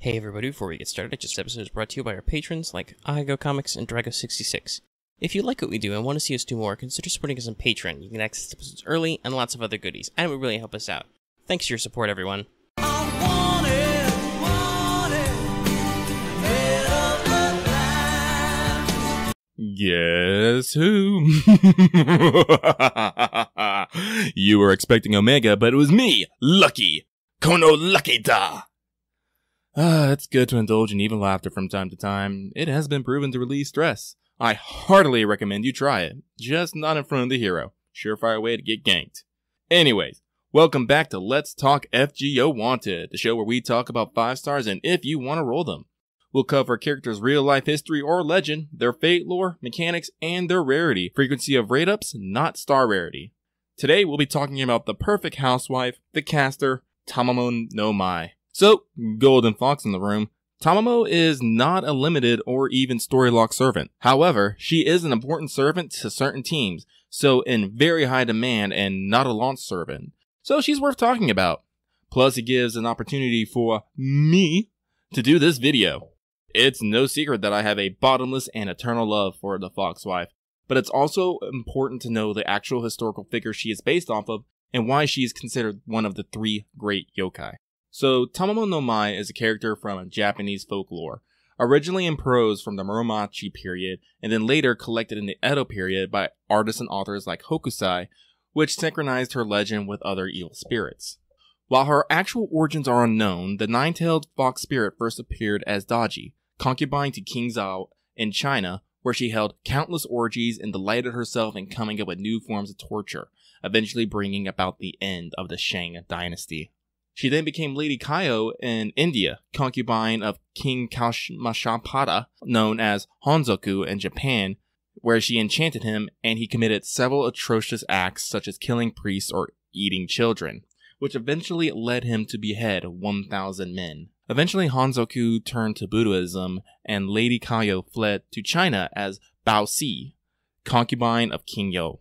Hey everybody, before we get started, this episode is brought to you by our patrons like FGO Comics and Drago66. If you like what we do and want to see us do more, consider supporting us on Patreon. You can access episodes early and lots of other goodies, and it would really help us out. Thanks for your support, everyone. Guess who? You were expecting Omega, but it was me, Lucky. Kono Lucky Da. It's good to indulge in even laughter from time to time. It has been proven to relieve stress. I heartily recommend you try it. Just not in front of the hero. Surefire way to get ganked. Anyways, welcome back to Let's Talk FGO Wanted, the show where we talk about 5 stars and if you want to roll them. We'll cover a character's real-life history or legend, their fate lore, mechanics, and their rarity. Frequency of rate-ups, not star rarity. Today, we'll be talking about the perfect housewife, the caster, Tamamo-no-mae. So, Golden Fox in the room, Tamamo is not a limited or even story-locked servant. However, she is an important servant to certain teams, so in very high demand and not a launch servant. So she's worth talking about. Plus, it gives an opportunity for me to do this video. It's no secret that I have a bottomless and eternal love for the Foxwife, but it's also important to know the actual historical figure she is based off of and why she is considered one of the 3 great yokai. So, Tamamo-no-mae is a character from Japanese folklore, originally in prose from the Muromachi period, and then later collected in the Edo period by artists and authors like Hokusai, which synchronized her legend with other evil spirits. While her actual origins are unknown, the 9-tailed fox spirit first appeared as Daji, concubine to King Zhao in China, where she held countless orgies and delighted herself in coming up with new forms of torture, eventually bringing about the end of the Shang dynasty. She then became Lady Kaio in India, concubine of King Kaushapada, known as Honzoku in Japan, where she enchanted him and he committed several atrocious acts such as killing priests or eating children, which eventually led him to behead 1,000 men. Eventually, Honzoku turned to Buddhism, and Lady Kaio fled to China as Baosi, concubine of King Yo.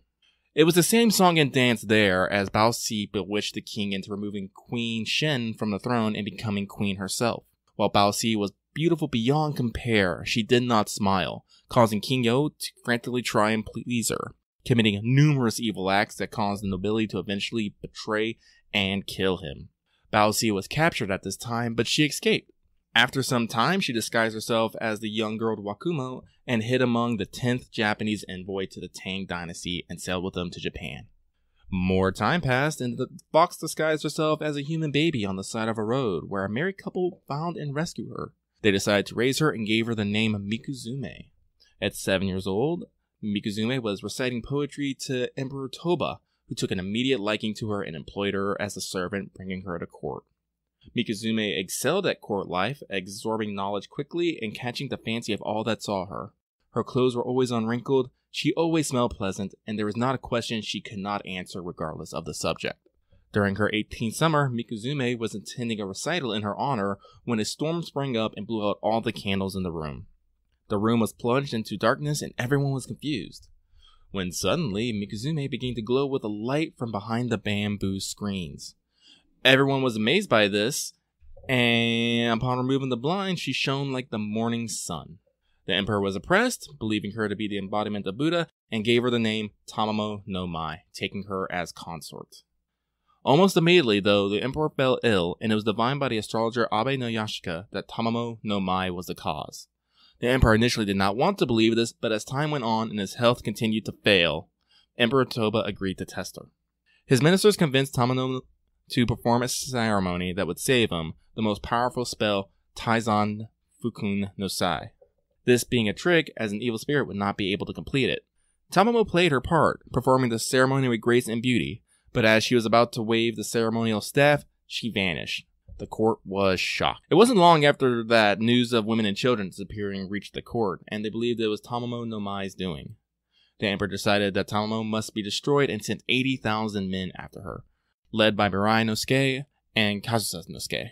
It was the same song and dance there as Baosi bewitched the king into removing Queen Shen from the throne and becoming queen herself. While Baosi was beautiful beyond compare, she did not smile, causing King Yo to frantically try and please her, committing numerous evil acts that caused the nobility to eventually betray and kill him. Baosi was captured at this time, but she escaped. After some time, she disguised herself as the young girl Wakumo and hid among the 10th Japanese envoy to the Tang dynasty and sailed with them to Japan. More time passed, and the fox disguised herself as a human baby on the side of a road, where a married couple found and rescued her. They decided to raise her and gave her the name Mikuzume. At 7 years old, Mikuzume was reciting poetry to Emperor Toba, who took an immediate liking to her and employed her as a servant, bringing her to court. Mikuzume excelled at court life, absorbing knowledge quickly and catching the fancy of all that saw her. Her clothes were always unwrinkled, she always smelled pleasant, and there was not a question she could not answer regardless of the subject. During her 18th summer, Mikuzume was attending a recital in her honor when a storm sprang up and blew out all the candles in the room. The room was plunged into darkness and everyone was confused, when suddenly Mikuzume began to glow with a light from behind the bamboo screens. Everyone was amazed by this, and upon removing the blind, she shone like the morning sun. The emperor was impressed, believing her to be the embodiment of Buddha, and gave her the name Tamamo-no-mae, taking her as consort. Almost immediately, though, the emperor fell ill, and it was divined by the astrologer Abe no Yashika that Tamamo-no-mae was the cause. The emperor initially did not want to believe this, but as time went on and his health continued to fail, Emperor Toba agreed to test her. His ministers convinced Tamamo to perform a ceremony that would save him, the most powerful spell, Taizan Fukun no Sai. This being a trick, as an evil spirit would not be able to complete it. Tamamo played her part, performing the ceremony with grace and beauty, but as she was about to wave the ceremonial staff, she vanished. The court was shocked. It wasn't long after that news of women and children disappearing reached the court, and they believed it was Tamamo-no-mae's doing. The emperor decided that Tamamo must be destroyed and sent 80,000 men after her, led by Mirai no Suke and Kazusa no Suke.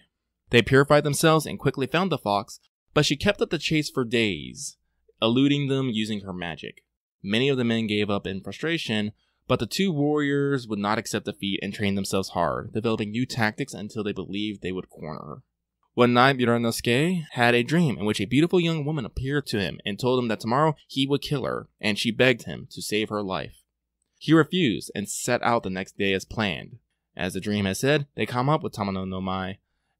They purified themselves and quickly found the fox, but she kept up the chase for days, eluding them using her magic. Many of the men gave up in frustration, but the 2 warriors would not accept defeat and trained themselves hard, developing new tactics until they believed they would corner her. One night, Muranosuke had a dream in which a beautiful young woman appeared to him and told him that tomorrow he would kill her, and she begged him to save her life. He refused and set out the next day as planned. As the dream had said, they come up with Tamamo-no-mae,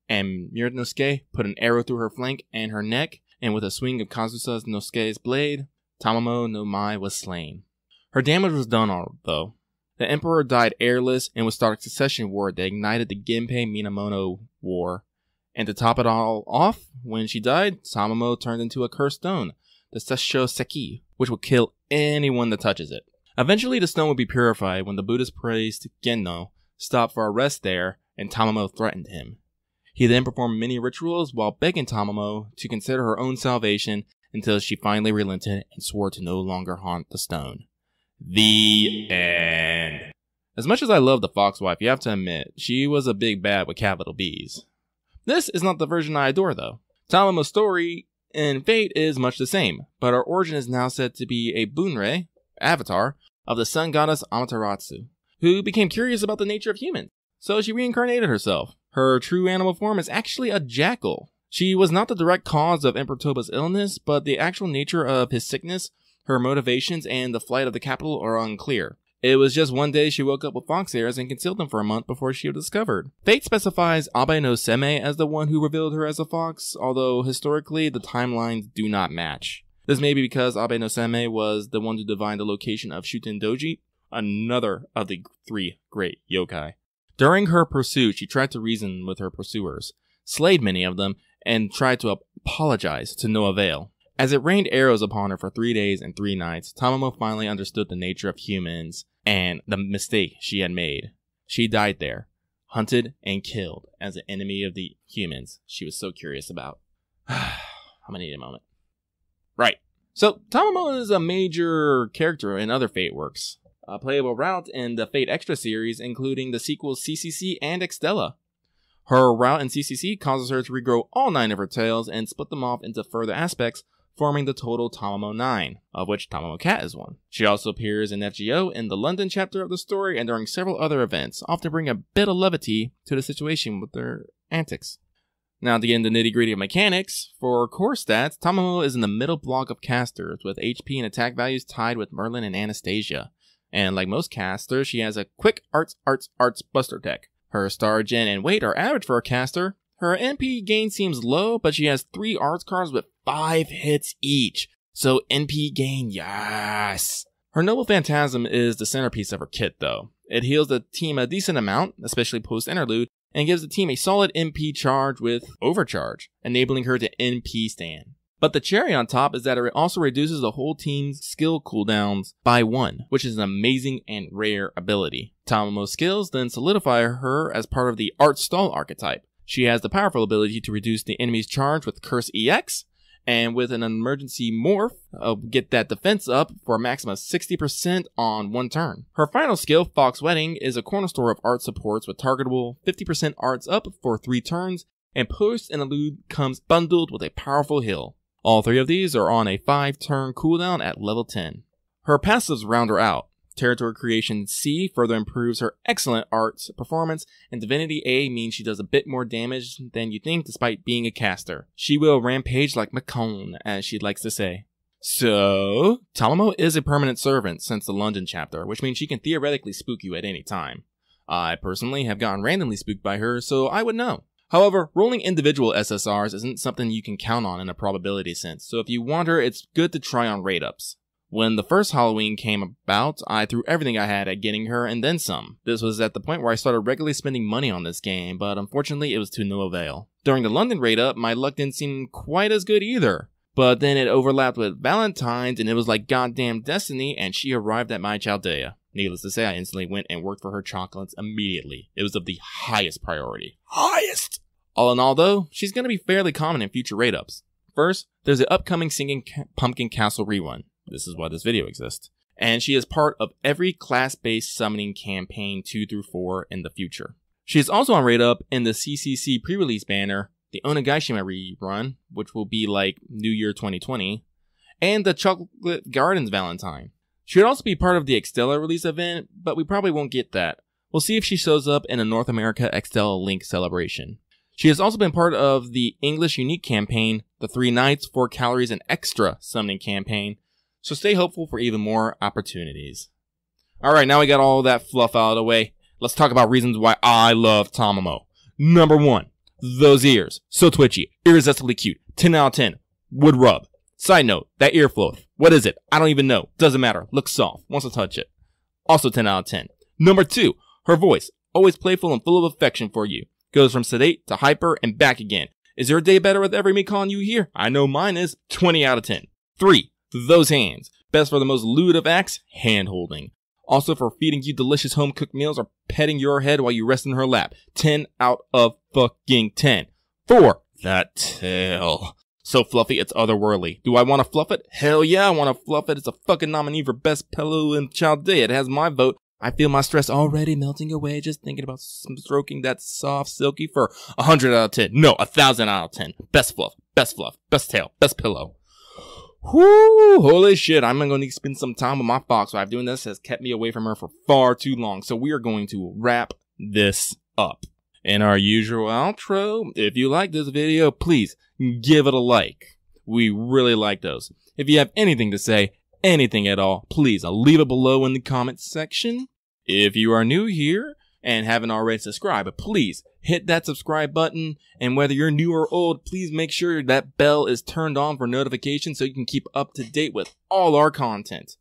and Muranosuke put an arrow through her flank and her neck, and with a swing of Kazusa Nosuke's blade, Tamamo-no-mae was slain. Her damage was done, though. The emperor died heirless and would start a succession war that ignited the Genpei Minamoto War. And to top it all off, when she died, Tamamo turned into a cursed stone, the Sessho Seki, which would kill anyone that touches it. Eventually, the stone would be purified when the Buddhist priest Genno stopped for a rest there, and Tamamo threatened him. He then performed many rituals while begging Tamamo to consider her own salvation until she finally relented and swore to no longer haunt the stone. The end. As much as I love the Foxwife, you have to admit, she was a big bad with capital B's. This is not the version I adore, though. Tamamo's story in Fate is much the same, but her origin is now said to be a Bunrei, avatar, of the sun goddess Amaterasu, who became curious about the nature of humans, so she reincarnated herself. Her true animal form is actually a jackal. She was not the direct cause of Emperor Toba's illness, but the actual nature of his sickness, her motivations, and the flight of the capital are unclear. It was just one day she woke up with fox ears and concealed them for a month before she was discovered. Fate specifies Abe-no-Seme as the one who revealed her as a fox, although historically the timelines do not match. This may be because Abe-no-Seme was the one to divine the location of Shuten Doji, another of the 3 great yokai. During her pursuit, she tried to reason with her pursuers, slayed many of them, and tried to apologize to no avail. As it rained arrows upon her for 3 days and 3 nights, Tamamo finally understood the nature of humans and the mistake she had made. She died there, hunted and killed as an enemy of the humans she was so curious about. I'm gonna need a moment. Right. So, Tamamo is a major character in other Fate works. A playable route in the Fate Extra series, including the sequels CCC and Extella. Her route in CCC causes her to regrow all 9 of her tails and split them off into further aspects, forming the total Tamamo 9, of which Tamamo Cat is one. She also appears in FGO in the London chapter of the story and during several other events, often bringing a bit of levity to the situation with their antics. Now to get into the nitty-gritty of mechanics, for core stats, Tamamo is in the middle block of casters, with HP and attack values tied with Merlin and Anastasia. And like most casters, she has a quick arts buster tech. Her star gen and weight are average for a caster. Her NP gain seems low, but she has 3 arts cards with 5 hits each. So NP gain, yes! Her Noble Phantasm is the centerpiece of her kit though. It heals the team a decent amount, especially post-interlude, and gives the team a solid NP charge with Overcharge, enabling her to NP stand. But the cherry on top is that it also reduces the whole team's skill cooldowns by 1, which is an amazing and rare ability. Tamamo's skills then solidify her as part of the Art Stall archetype. She has the powerful ability to reduce the enemy's charge with Curse EX, and with an emergency morph, get that defense up for a maximum of 60% on 1 turn. Her final skill, Fox Wedding, is a cornerstore of art supports with targetable 50% arts up for 3 turns, and post-interlude comes bundled with a powerful heal. All 3 of these are on a 5-turn cooldown at level 10. Her passives round her out. Territory Creation C further improves her excellent arts performance, and Divinity A means she does a bit more damage than you think despite being a caster. She will rampage like Macone, as she likes to say. So, Tamamo is a permanent servant since the London chapter, which means she can theoretically spook you at any time. I personally have gotten randomly spooked by her, so I would know. However, rolling individual SSRs isn't something you can count on in a probability sense, so if you want her, it's good to try on rate-ups. When the first Halloween came about, I threw everything I had at getting her and then some. This was at the point where I started regularly spending money on this game, but unfortunately it was to no avail. During the London rate-up, my luck didn't seem quite as good either. But then it overlapped with Valentine's and it was like goddamn destiny, and she arrived at my Chaldea. Needless to say, I instantly went and worked for her chocolates immediately. It was of the highest priority. Highest! All in all though, she's going to be fairly common in future rate-ups. First, there's the upcoming Singing Pumpkin Castle rerun. This is why this video exists. And she is part of every class-based summoning campaign 2 through 4 in the future. She is also on rate-up in the CCC pre-release banner, the Onigashima rerun, which will be like New Year 2020, and the Chocolate Gardens Valentine. She would also be part of the Extella release event, but we probably won't get that. We'll see if she shows up in a North America Extella Link celebration. She has also been part of the English Unique campaign, the 3 Nights, 4 Calories, and Extra summoning campaign, so stay hopeful for even more opportunities. Alright, now we got all that fluff out of the way. Let's talk about reasons why I love Tamamo. Number 1, those ears. So twitchy, irresistibly cute, 10 out of 10, would rub. Side note, that ear fluff, what is it? I don't even know, doesn't matter, looks soft, wants to touch it. Also 10 out of 10. Number 2, her voice, always playful and full of affection for you. Goes from sedate to hyper and back again. Is there a day better with every me calling you here? I know mine is. 20 out of 10. 3, those hands. Best for the most lewd of acts, hand holding. Also for feeding you delicious home cooked meals or petting your head while you rest in her lap. 10 out of fucking 10. 4, that tail. So fluffy, it's otherworldly. Do I want to fluff it? Hell yeah, I want to fluff it. It's a fucking nominee for best pillow in Chaldea. It has my vote. I feel my stress already melting away just thinking about stroking that soft, silky fur. 100 out of 10. No, 1,000 out of 10. Best fluff, best tail, best pillow. Whoo, holy shit, I'm going to spend some time with my Foxwife. Doing this has kept me away from her for far too long, so we are going to wrap this up. In our usual outro, if you like this video, please give it a like. We really like those. If you have anything to say, anything at all, please leave it below in the comments section. If you are new here and haven't already subscribed, please hit that subscribe button. And whether you're new or old, please make sure that bell is turned on for notifications so you can keep up to date with all our content.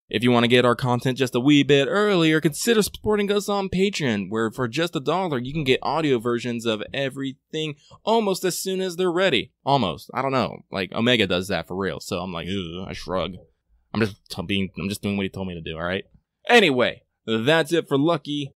If you want to get our content just a wee bit earlier, consider supporting us on Patreon, where for just $1, you can get audio versions of everything almost as soon as they're ready. Almost. I don't know. Like, Omega does that for real, so I'm like, ugh, I shrug. I'm just doing what he told me to do, alright? Anyway, that's it for Lucky.